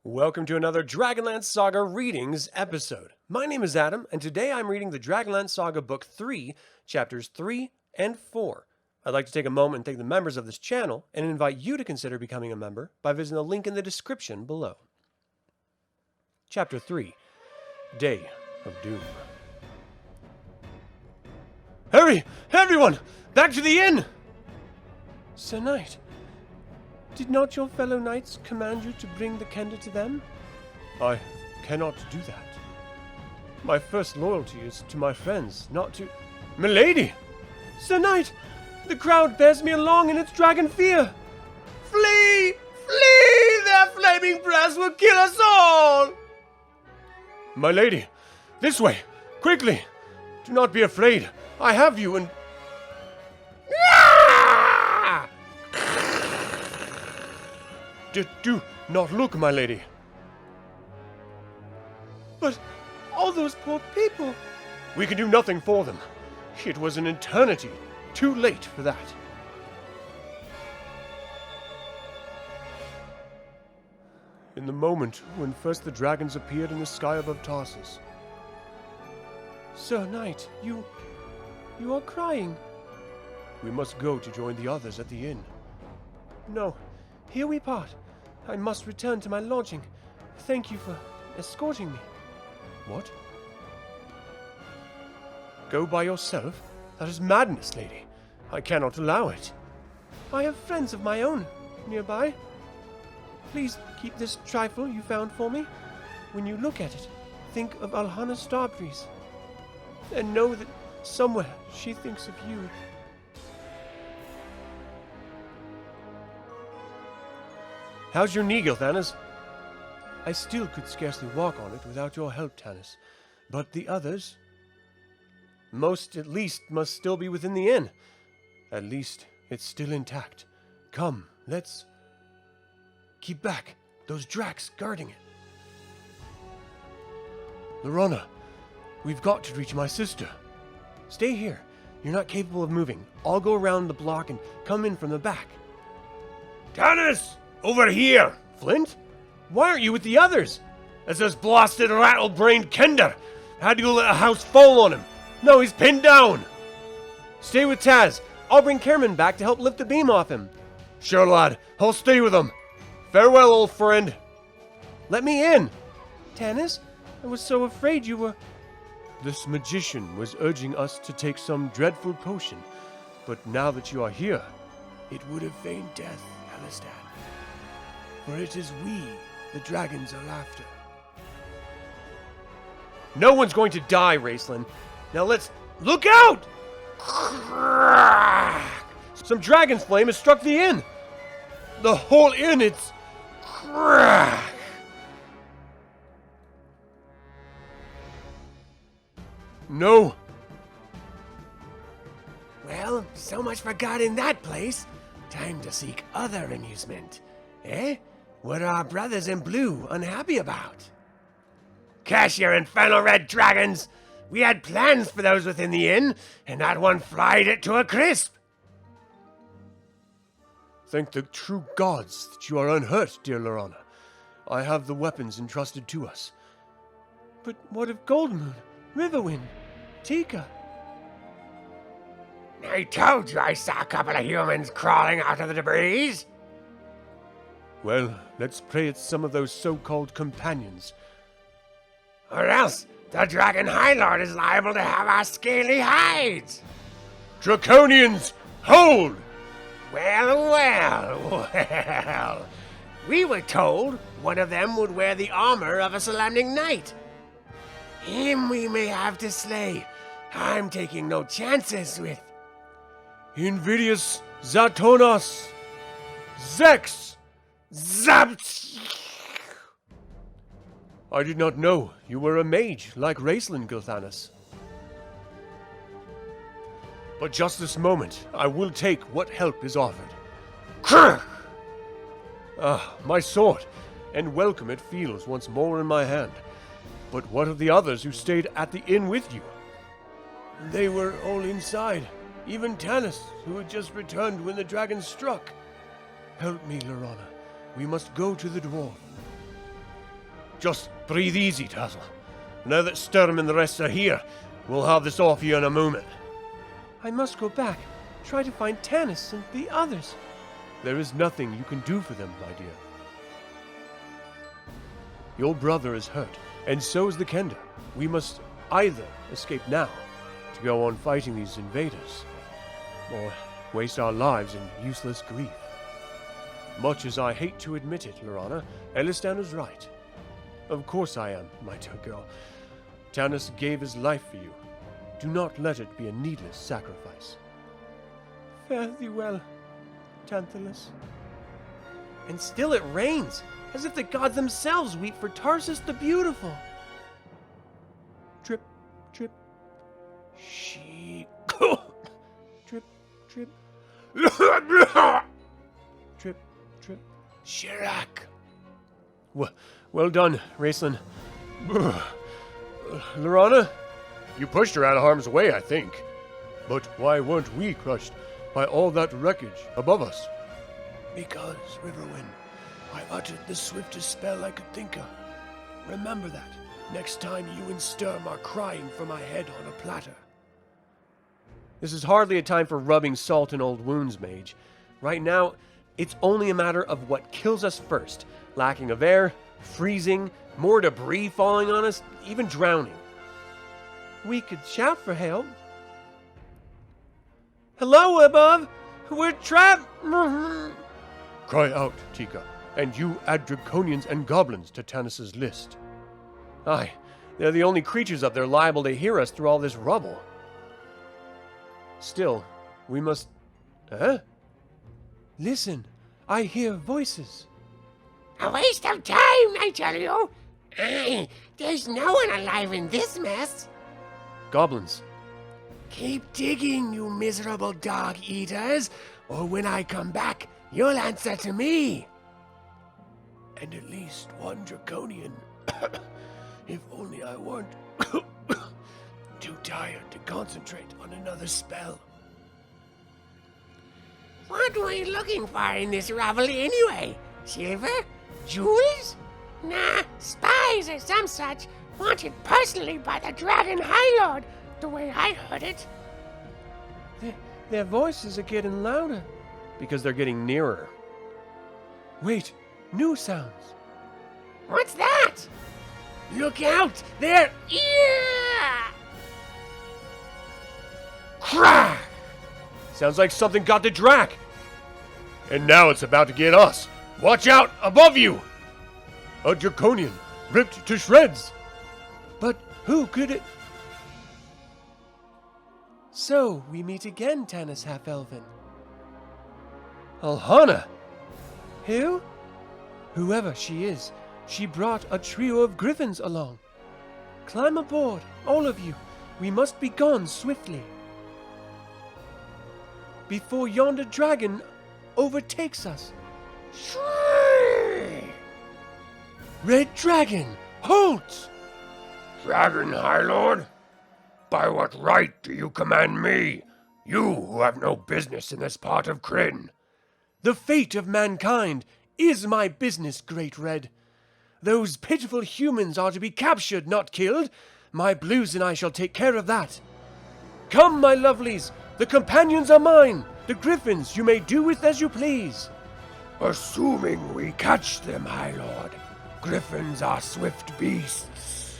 Welcome to another Dragonlance Saga Readings episode. My name is Adam, and today I'm reading the Dragonlance Saga Book 3, Chapters 3 and 4. I'd like to take a moment and thank the members of this channel, and invite you to consider becoming a member by visiting the link in the description below. Chapter 3, Day of Doom. Hurry! Everyone! Back to the inn! Sir Knight, did not your fellow knights command you to bring the kender to them? I cannot do that. My first loyalty is to my friends, not to... Milady! Sir Knight, the crowd bears me along in its dragon fear. Flee! Flee! Their flaming breaths will kill us all! My lady, this way! Quickly! Do not be afraid. I have you and... Do not look, my lady. But all those poor people... We can do nothing for them. It was an eternity. Too late for that. In the moment when first the dragons appeared in the sky above Tarsus. Sir Knight, you are crying. We must go to join the others at the inn. No, here we part. I must return to my lodging. Thank you for escorting me. What? Go by yourself? That is madness, lady. I cannot allow it. I have friends of my own nearby. Please keep this trifle you found for me. When you look at it, think of Alhana Starbreeze. And know that somewhere she thinks of you. How's your knee, Tanis? I still could scarcely walk on it without your help, Tanis. But the others? Most, at least, must still be within the inn. At least, it's still intact. Come, let's... Keep back. Those Dracs guarding it. Lorana, we've got to reach my sister. Stay here. You're not capable of moving. I'll go around the block and come in from the back. Tanis! Over here! Flint? Why aren't you with the others? It's this blasted rattle-brained kender. Had to let a house fall on him. No, he's pinned down. Stay with Taz. I'll bring Krynn back to help lift the beam off him. Sure, lad. I'll stay with him. Farewell, old friend. Let me in. Tanis, I was so afraid you were... This magician was urging us to take some dreadful potion. But now that you are here, it would have feigned death, Alistan. For it is we, the dragons, are after. No one's going to die, Raceland. Now let's... Look out! Some dragon's flame has struck the inn. The whole inn, it's... No. Well, so much for guarding that place. Time to seek other amusement. Eh? What are our brothers in blue unhappy about? Curse your infernal red dragons! We had plans for those within the inn, and that one fried it to a crisp. Thank the true gods that you are unhurt, dear Lorana. I have the weapons entrusted to us. But what of Goldmoon, Riverwind, Tika? I told you I saw a couple of humans crawling out of the debris. Well, let's pray it's some of those so-called companions. Or else the Dragon High Lord is liable to have our scaly hides. Draconians, hold! Well. We were told one of them would wear the armor of a Solemning Knight. Him we may have to slay. I'm taking no chances with... Invidious Zatonas! Zex! Zapt! I did not know you were a mage like Raceland, Gilthanas. But just this moment, I will take what help is offered. My sword, and welcome it feels once more in my hand. But what of the others who stayed at the inn with you? They were all inside, even Tanis, who had just returned when the dragon struck. Help me, Lorana. We must go to the dwarf. Just breathe easy, Tassel. Now that Sturm and the rest are here, we'll have this off you in a moment. I must go back. Try to find Tanis and the others. There is nothing you can do for them, my dear. Your brother is hurt, and so is the Kender. We must either escape now to go on fighting these invaders, or waste our lives in useless grief. Much as I hate to admit it, Lorana, Elistan is right. Of course I am, my dear girl. Tanis gave his life for you. Do not let it be a needless sacrifice. Fare thee well, Tantalus. And still it rains, as if the gods themselves weep for Tarsus the Beautiful. Trip, trip. She... Trip, trip. Trip, trip. Shirak. Well done, Raceland. Lorana, you pushed her out of harm's way, I think. But why weren't we crushed by all that wreckage above us? Because, Riverwind, I uttered the swiftest spell I could think of. Remember that, next time you and Sturm are crying for my head on a platter. This is hardly a time for rubbing salt in old wounds, Mage. Right now, it's only a matter of what kills us first. Lacking of air, freezing, more debris falling on us, even drowning. We could shout for help. Hello above! We're trapped! Cry out, Tika, and you add draconians and goblins to Tanis's list. Aye, they're the only creatures up there liable to hear us through all this rubble. Still, we must... Huh? Listen, I hear voices. A waste of time, I tell you. There's no one alive in this mess. Goblins. Keep digging, you miserable dog-eaters, or when I come back, you'll answer to me. And at least one draconian. If only I weren't too tired to concentrate on another spell. What were you looking for in this rubble anyway? Silver? Jewels? Nah, spies or some such, wanted personally by the Dragon High Lord, the way I heard it. Their voices are getting louder. Because they're getting nearer. Wait, new sounds. What's that? Look out! There! Yeah! Crack! Sounds like something got the Drac. And now it's about to get us. Watch out, above you! A draconian, ripped to shreds. But who could it... So, we meet again, Tanis half-elven. Alhana! Who? Whoever she is, she brought a trio of griffins along. Climb aboard, all of you. We must be gone swiftly. Before yonder dragon overtakes us. Red Dragon, halt! Dragon High Lord? By what right do you command me? You who have no business in this part of Krynn. The fate of mankind is my business, Great Red. Those pitiful humans are to be captured, not killed. My blues and I shall take care of that. Come, my lovelies, the companions are mine. The griffins you may do with as you please. Assuming we catch them, High Lord. Griffins are swift beasts.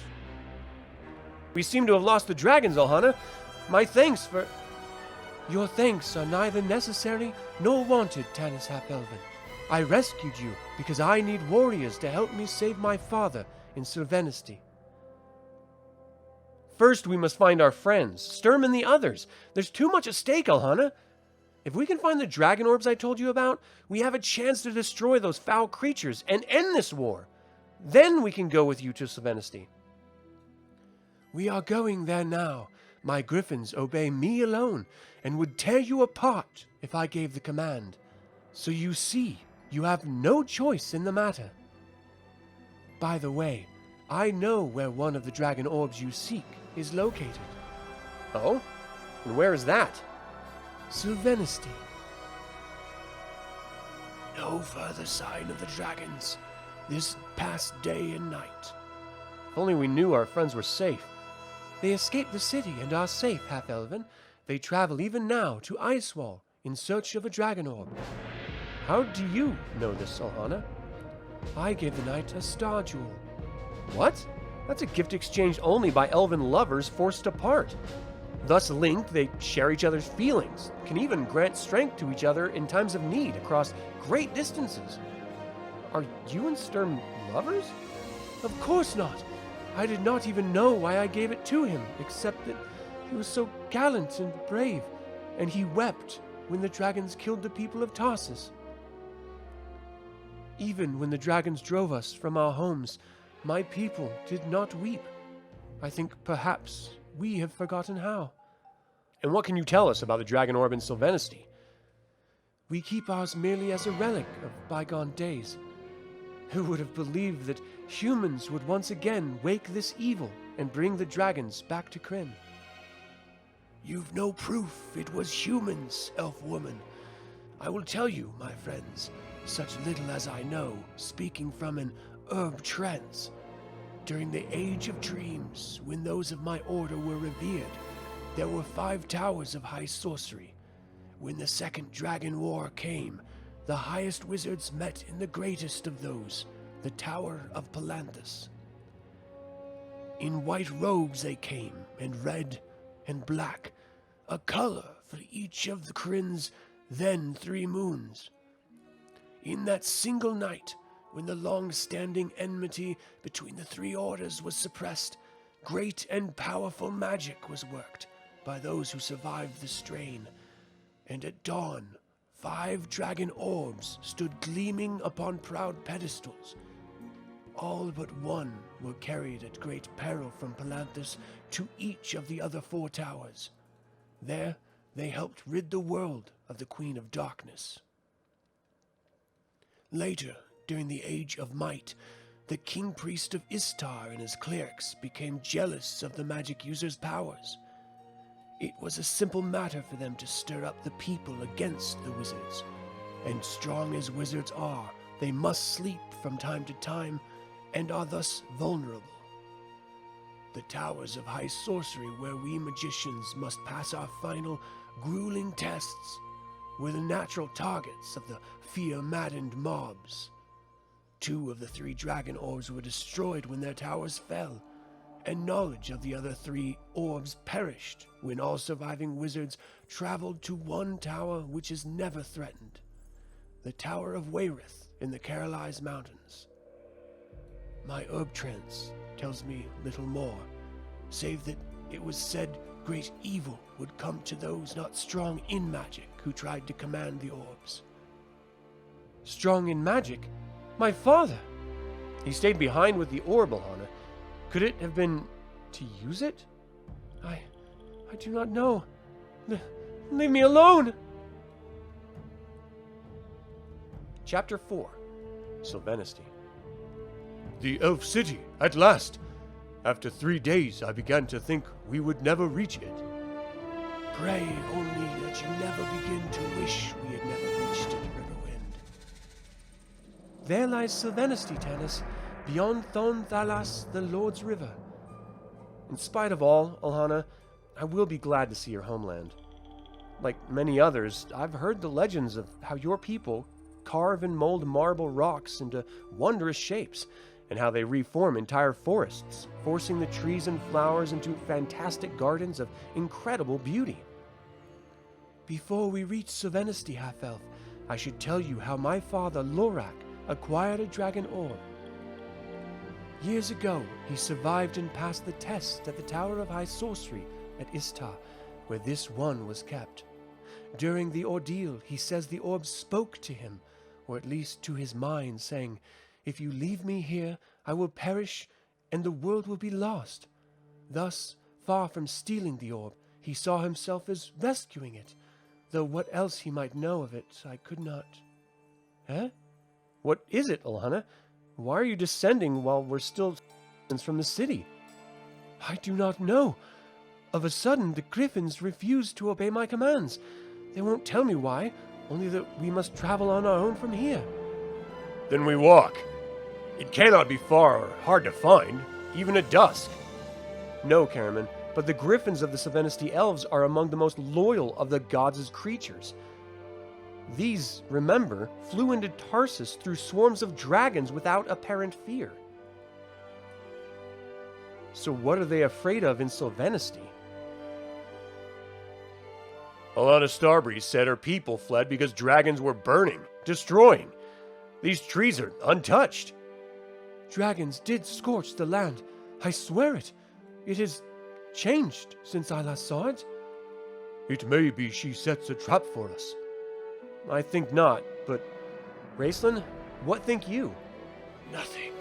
We seem to have lost the dragons, Alhana. My thanks for... Your thanks are neither necessary nor wanted, Tanis half-elven. I rescued you because I need warriors to help me save my father in Sylvanesty. First, we must find our friends, Sturm and the others. There's too much at stake, Alhana. If we can find the dragon orbs I told you about, we have a chance to destroy those foul creatures and end this war. Then we can go with you to Sylvanesty. We are going there now. My griffins obey me alone and would tear you apart if I gave the command. So you see, you have no choice in the matter. By the way, I know where one of the dragon orbs you seek is located. Oh? And where is that? Sylvanesty. No further sign of the dragons. this past day and night. If only we knew our friends were safe. They escaped the city and are safe, half-elven. They travel even now to Icewall in search of a dragon orb. How do you know this, Ohana? I gave the knight a star jewel. What? That's a gift exchanged only by elven lovers forced apart. Thus linked, they share each other's feelings, can even grant strength to each other in times of need across great distances. Are you and Sturm lovers? Of course not. I did not even know why I gave it to him, except that he was so gallant and brave, and he wept when the dragons killed the people of Tarsus. Even when the dragons drove us from our homes, my people did not weep. I think perhaps we have forgotten how. And what can you tell us about the dragon orb in Sylvanesty? We keep ours merely as a relic of bygone days. Who would have believed that humans would once again wake this evil and bring the dragons back to Krynn? You've no proof it was humans, elf woman. I will tell you, my friends, such little as I know, speaking from an herb trance. During the Age of Dreams, when those of my order were revered, there were 5 towers of high sorcery. When the Second Dragon War came, the highest wizards met in the greatest of those, the Tower of Palanthas. In white robes they came, and red and black, a color for each of the Krynn's then 3 moons. In that single night, when the long-standing enmity between the 3 orders was suppressed, great and powerful magic was worked by those who survived the strain, and at dawn, 5 dragon orbs stood gleaming upon proud pedestals. All but one were carried at great peril from Palanthas to each of the other 4 towers. There, they helped rid the world of the Queen of Darkness. Later, during the Age of Might, the King Priest of Istar and his clerics became jealous of the magic user's powers. It was a simple matter for them to stir up the people against the wizards, and strong as wizards are, they must sleep from time to time and are thus vulnerable. The towers of high sorcery where we magicians must pass our final, grueling tests were the natural targets of the fear-maddened mobs. 2 of the 3 dragon orbs were destroyed when their towers fell, and knowledge of the other 3 orbs perished when all surviving wizards traveled to one tower which is never threatened, the Tower of Wayreth in the Carolise Mountains. My herb trance tells me little more, save that it was said great evil would come to those not strong in magic who tried to command the orbs. Strong in magic? My father! He stayed behind with the orb, Ohana. Could it have been to use it? I do not know. Leave me alone! Chapter 4. Sylvanesty. The Elf City, at last! After 3 days, I began to think we would never reach it. Pray only that you never begin to wish we had never reached it, Riverwind. There lies Sylvanesty, Tanis, beyond Thon Thalas, the Lord's River. In spite of all, Ohana, I will be glad to see your homeland. Like many others, I've heard the legends of how your people carve and mold marble rocks into wondrous shapes, and how they reform entire forests, forcing the trees and flowers into fantastic gardens of incredible beauty. Before we reach Sylvanesty, half-elf, I should tell you how my father, Lorak, acquired a dragon orb. Years ago, he survived and passed the test at the Tower of High Sorcery at Istar, where this one was kept. During the ordeal, he says the orb spoke to him, or at least to his mind, saying, "If you leave me here, I will perish, and the world will be lost." Thus, far from stealing the orb, he saw himself as rescuing it, though what else he might know of it, I could not. Eh? What is it, Ohana? Why are you descending while we're still from the city? I do not know. Of a sudden, the griffins refused to obey my commands. They won't tell me why, only that we must travel on our own from here. Then we walk. It cannot be far or hard to find, even at dusk. No, Caraman, but the griffins of the Savanesti elves are among the most loyal of the gods' creatures. These, remember, flew into Tarsus through swarms of dragons without apparent fear. So what are they afraid of in Sylvanesti? Alana Starbreeze said her people fled because dragons were burning, destroying. These trees are untouched. Dragons did scorch the land. I swear it. It has changed since I last saw it. It may be she sets a trap for us. I think not, but Raceland, what think you? Nothing.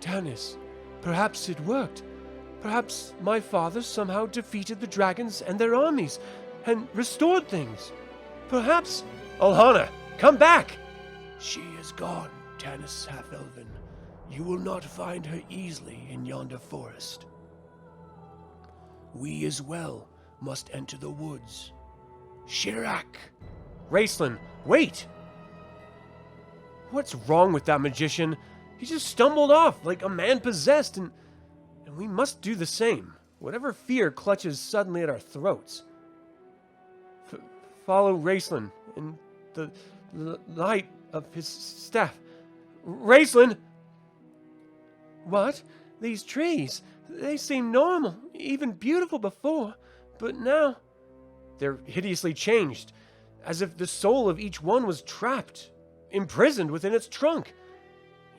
Tanis, perhaps it worked. Perhaps my father somehow defeated the dragons and their armies and restored things. Perhaps... Alhana, come back! She is gone, Tanis half-elven. You will not find her easily in yonder forest. We as well must enter the woods. Shirak! Raceland, wait! What's wrong with that magician? He just stumbled off like a man possessed, and we must do the same, whatever fear clutches suddenly at our throats. Follow Raceland in the light of his staff. Raceland! What? These trees, they seem normal, even beautiful before, but now they're hideously changed, as if the soul of each one was trapped, imprisoned within its trunk.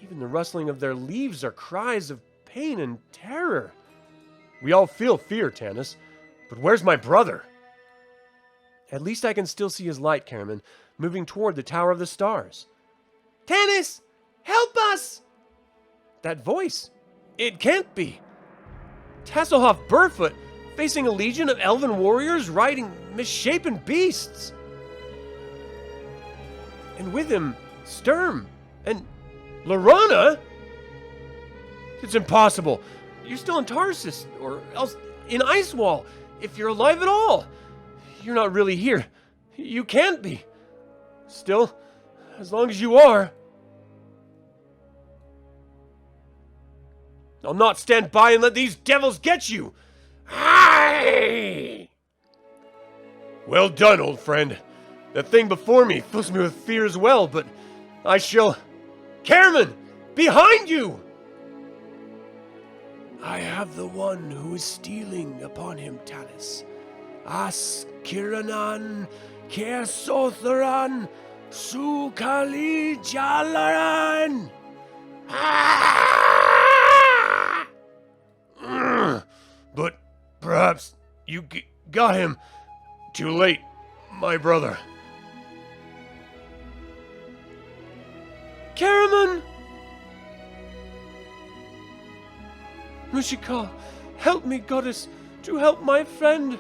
Even the rustling of their leaves are cries of pain and terror. We all feel fear, Tanis, but where's my brother? At least I can still see his light, Caraman, moving toward the Tower of the Stars. Tanis, help us! That voice! It can't be! Tasselhoff barefoot, facing a legion of elven warriors riding misshapen beasts! And with him, Sturm and Lorana? It's impossible! You're still in Tarsus, or else in Icewall, if you're alive at all! You're not really here. You can't be. Still, as long as you are... I'll not stand by and let these devils get you! Aye! Well done, old friend. The thing before me fills me with fear as well, but I shall... Caraman! Behind you! I have the one who is stealing upon him, Tanis. As Kiranan, Kersotharan, Sukali Jalaran! But perhaps you got him. Too late, my brother. Caraman! Mushikal, help me, goddess, to help my friend.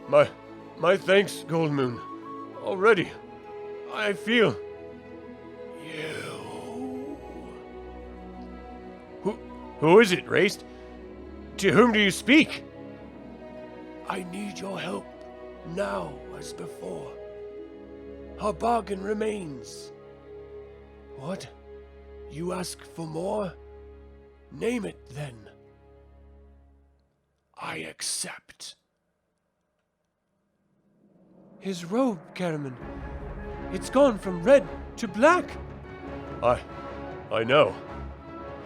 My thanks, Gold Moon. Already, I feel... You... Who is it, Raced? To whom do you speak? I need your help, now as before. Our bargain remains. What? You ask for more? Name it, then. I accept. His robe, Caraman. It's gone from red to black. I know.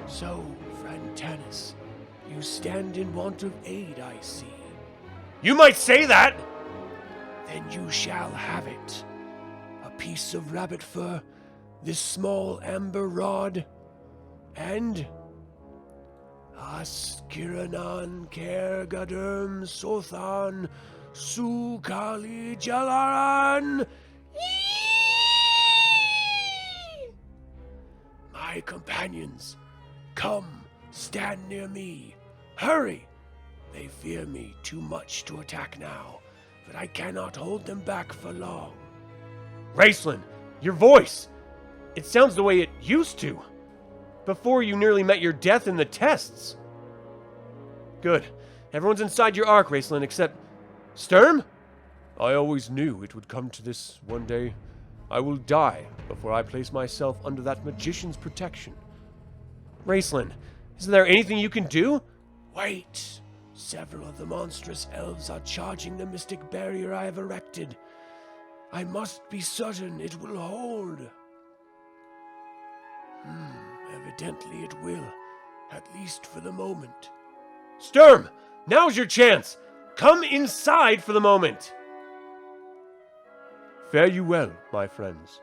So, friend Tanis, you stand in want of aid, I see. You might say that! Then you shall have it. A piece of rabbit fur, this small amber rod, and... Askiranan Kergaderm Sothan Sukali Jalaran. My companions, come, stand near me. Hurry! They fear me too much to attack now, but I cannot hold them back for long. Raceland, your voice! It sounds the way it used to. Before you nearly met your death in the tests. Good. Everyone's inside your ark, Raceland, except... Sturm? I always knew it would come to this one day. I will die before I place myself under that magician's protection. Raceland, isn't there anything you can do? Wait! Several of the monstrous elves are charging the mystic barrier I have erected. I must be certain it will hold. Evidently it will, at least for the moment. Sturm, now's your chance. Come inside for the moment. Fare you well, my friends.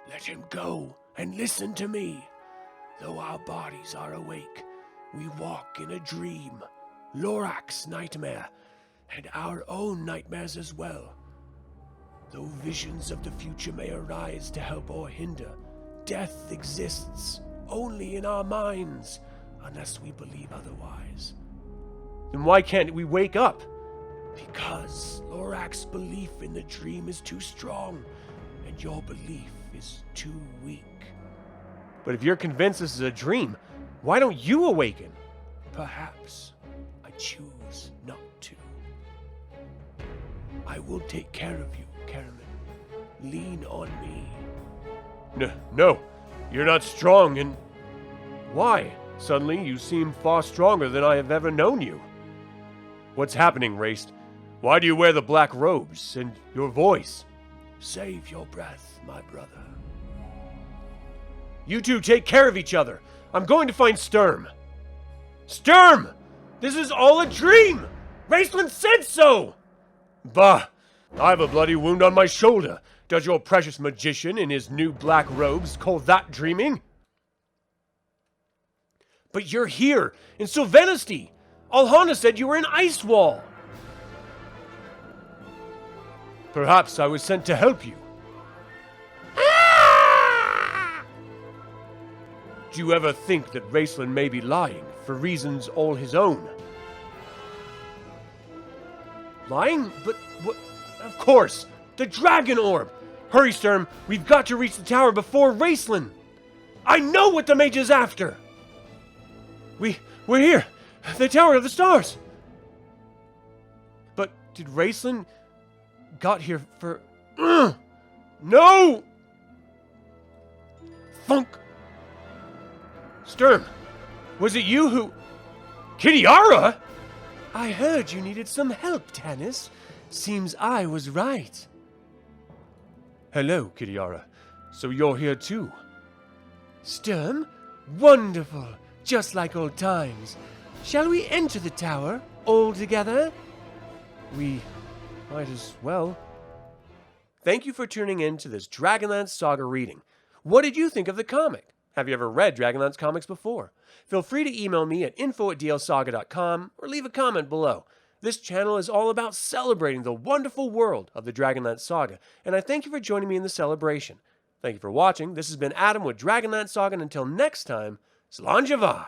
Let him go and listen to me. Though our bodies are awake, we walk in a dream. Lorac's nightmare, and our own nightmares as well. Though visions of the future may arise to help or hinder, death exists only in our minds, unless we believe otherwise. Then why can't we wake up? Because Lorac's belief in the dream is too strong, and your belief is too weak. But if you're convinced this is a dream, why don't you awaken? Perhaps I choose not to. I will take care of you, Caraman. Lean on me. No, you're not strong, and why? Suddenly you seem far stronger than I have ever known you. What's happening, Race? Why do you wear the black robes and your voice? Save your breath, my brother. You two take care of each other. I'm going to find Sturm. Sturm! This is all a dream! Raceland said so! Bah! I have a bloody wound on my shoulder. Does your precious magician in his new black robes call that dreaming? But you're here, in Sylvanesty! Alhana said you were in Icewall! Perhaps I was sent to help you. Do you ever think that Raceland may be lying for reasons all his own? Lying? But what? Of course! The Dragon Orb! Hurry, Sturm! We've got to reach the tower before Raceland! I know what the mage is after! We're here! The Tower of the Stars! But did Raceland got here for... No! Thunk! Sturm, was it you who... Kitiara? I heard you needed some help, Tanis. Seems I was right. Hello, Kitiara. So you're here too? Sturm? Wonderful. Just like old times. Shall we enter the tower all together? We might as well. Thank you for tuning in to this Dragonlance Saga reading. What did you think of the comic? Have you ever read Dragonlance comics before? Feel free to email me at info@dlsaga.com or leave a comment below. This channel is all about celebrating the wonderful world of the Dragonlance Saga, and I thank you for joining me in the celebration. Thank you for watching. This has been Adam with Dragonlance Saga, and until next time, Slanjavar!